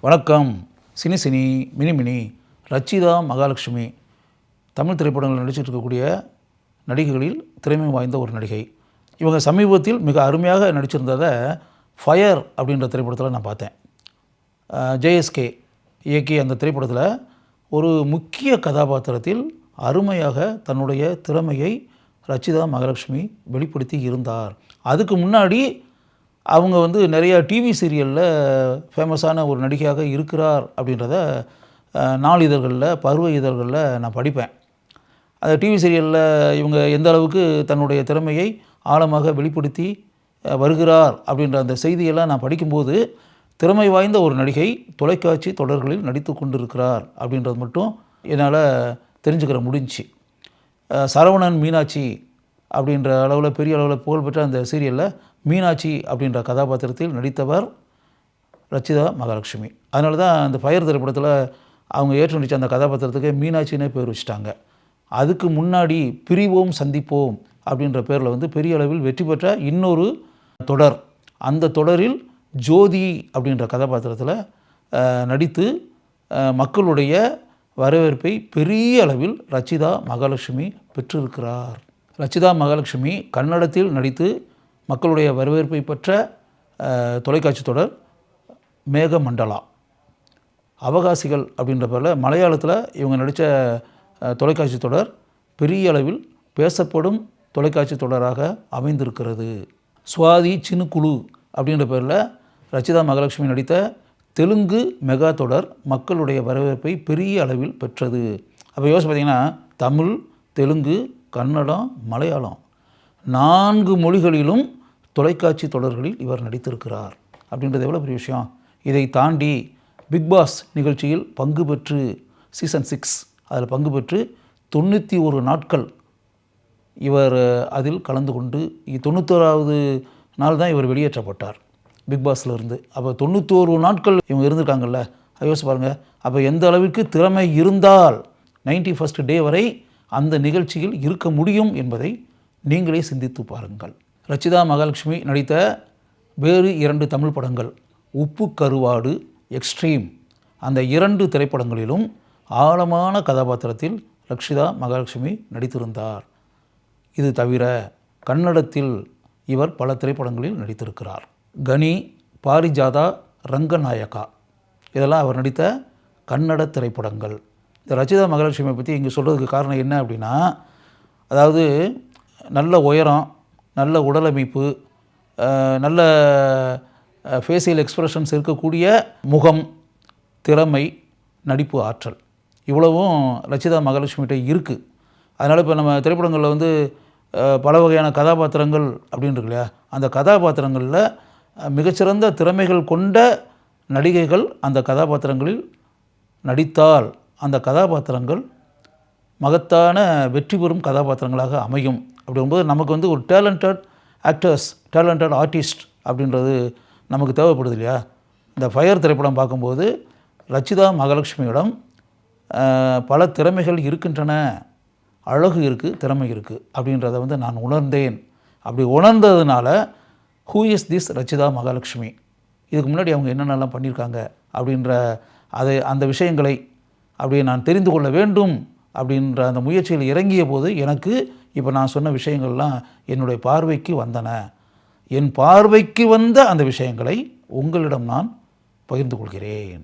வணக்கம். சினி சினி மினி மினி ரச்சிதா மகாலட்சுமி தமிழ் திரைப்படங்களில் நடிச்சிட்டு இருக்கக்கூடிய நடிகைகளில் திறமை வாய்ந்த ஒரு நடிகை. இவங்க சமீபத்தில் மிக அருமையாக நடிச்சிருந்ததை ஃபயர் அப்படின்ற திரைப்படத்தில் நான் பார்த்தேன். ஜேஎஸ்கே இயக்கிய அந்த திரைப்படத்தில் ஒரு முக்கிய கதாபாத்திரத்தில் அருமையாக தன்னுடைய திறமையை ரச்சிதா மகாலட்சுமி வெளிப்படுத்தி இருந்தார். அதுக்கு முன்னாடி அவங்க நிறைய டிவி சீரியலில் ஃபேமஸான ஒரு நடிகையாக இருக்கிறார் அப்படின்றத நாளிதழ்களில் பருவ இதழ்களில் நான் படிப்பேன். அந்த டிவி சீரியலில் இவங்க எந்த அளவுக்கு தன்னுடைய திறமையை ஆழமாக வெளிப்படுத்தி வருகிறார் அப்படின்ற அந்த செய்தியெல்லாம் நான் படிக்கும்போது திறமை வாய்ந்த ஒரு நடிகை தொலைக்காட்சி தொடர்களில் நடித்து கொண்டிருக்கிறார் அப்படின்றது மட்டும் என்னால் தெரிஞ்சுக்கிற முடிஞ்சு. சரவணன் மீனாட்சி அப்படின்ற அளவில் பெரிய அளவில் புகழ்பெற்ற அந்த சீரியலில் மீனாட்சி அப்படின்ற கதாபாத்திரத்தில் நடித்தவர் ரச்சிதா மகாலட்சுமி. அதனால தான் அந்த ஃபயர் திரைப்படத்தில் அவங்க ஏற்று நடித்த அந்த கதாபாத்திரத்துக்கு மீனாட்சினே பேர் வச்சுட்டாங்க. அதுக்கு முன்னாடி பிரிவோம் சந்திப்போம் அப்படின்ற பேரில் பெரிய அளவில் வெற்றி பெற்ற இன்னொரு தொடர், அந்த தொடரில் ஜோதி அப்படின்ற கதாபாத்திரத்தில் நடித்து மக்களுடைய வரவேற்பை பெரிய அளவில் ரச்சிதா மகாலட்சுமி பெற்றிருக்கிறார். ரச்சிதா மகாலட்சுமி கன்னடத்தில் நடித்து மக்களுடைய வரவேற்பை பெற்ற தொலைக்காட்சி தொடர் மேகமண்டலா. அவகாசிகள் அப்படின்ற பேரில் மலையாளத்தில் இவங்க நடித்த தொலைக்காட்சி தொடர் பெரிய அளவில் பேசப்படும் தொலைக்காட்சி தொடராக அமைந்திருக்கிறது. சுவாதி சின்னுக்குழு அப்படின்ற பேரில் ரச்சிதா மகாலட்சுமி நடித்த தெலுங்கு மெகா தொடர் மக்களுடைய வரவேற்பை பெரிய அளவில் பெற்றது. அப்போ யோசிச்சு பார்த்திங்கன்னா தமிழ், தெலுங்கு, கன்னடம், மலையாளம் 4 மொழிகளிலும் தொலைக்காட்சி தொடர்களில் இவர் நடித்திருக்கிறார் அப்படின்றது எவ்வளோ பெரிய விஷயம். இதை தாண்டி பிக்பாஸ் நிகழ்ச்சியில் பங்கு பெற்று சீசன் 6 அதில் பங்கு பெற்று 91 நாட்கள் இவர் அதில் கலந்து கொண்டு 91வது நாள் தான் இவர் வெளியேற்றப்பட்டார் பிக்பாஸ்லேருந்து. அப்போ 91 நாட்கள் இவங்க இருந்திருக்காங்கல்ல, யோசிச்சு பாருங்கள். அப்போ எந்த அளவிற்கு திறமை இருந்தால் 91st டே வரை அந்த நிகழ்ச்சியில் இருக்க முடியும் என்பதை நீங்களே சிந்தித்து பாருங்கள். ரச்சிதா மகாலட்சுமி நடித்த வேறு 2 தமிழ் படங்கள் உப்பு கருவாடு, எக்ஸ்ட்ரீம், அந்த 2 திரைப்படங்களிலும் ஆழமான கதாபாத்திரத்தில் ரச்சிதா மகாலட்சுமி நடித்திருந்தார். இது தவிர கன்னடத்தில் இவர் பல திரைப்படங்களில் நடித்திருக்கிறார். கனி, பாரிஜாதா, ரங்கநாயகா இதெல்லாம் அவர் நடித்த கன்னட திரைப்படங்கள். இந்த ரச்சிதா மகாலட்சுமியை பற்றி இங்கே சொல்கிறதுக்கு காரணம் என்ன அப்படின்னா, அதாவது நல்ல உயரம், நல்ல உடலமைப்பு, நல்ல ஃபேஷியல் எக்ஸ்ப்ரெஷன்ஸ் இருக்கக்கூடிய முகம், திறமை, நடிப்பு ஆற்றல் இவ்வளவும் ரச்சிதா மகாலட்சுமிகிட்ட இருக்குது. அதனால் இப்போ நம்ம திரைப்படங்களில் பல வகையான கதாபாத்திரங்கள் அப்படின்னு இருக்கு இல்லையா, அந்த கதாபாத்திரங்களில் மிகச்சிறந்த திறமைகள் கொண்ட நடிகைகள் அந்த கதாபாத்திரங்களில் நடித்தால் அந்த கதாபாத்திரங்கள் மகத்தான வெற்றி பெறும் கதாபாத்திரங்களாக அமையும். அப்படிங்கும்போது நமக்கு ஒரு டேலண்டட் ஆக்டர்ஸ், டேலண்டட் ஆர்டிஸ்ட் அப்படின்றது நமக்கு தேவைப்படுது இல்லையா. இந்த ஃபயர் திரைப்படம் பார்க்கும்போது ரச்சிதா மகாலட்சுமியிடம் பல திறமைகள் இருக்கின்றன, அழகு இருக்குது, திறமை இருக்குது அப்படின்றத நான் உணர்ந்தேன். அப்படி உணர்ந்ததுனால who is this Rachitha Mahalakshmi, இதுக்கு முன்னாடி அவங்க என்னென்னலாம் பண்ணியிருக்காங்க அப்படின்ற அந்த விஷயங்களை அப்படியே நான் தெரிந்து கொள்ள வேண்டும் அப்படின்ற அந்த முயற்சியில் இறங்கிய போது எனக்கு இப்போ நான் சொன்ன விஷயங்கள்லாம் என்னுடைய பார்வைக்கு வந்தன. என் பார்வைக்கு வந்த அந்த விஷயங்களை உங்களிடம் நான் பகிர்ந்து கொள்கிறேன்.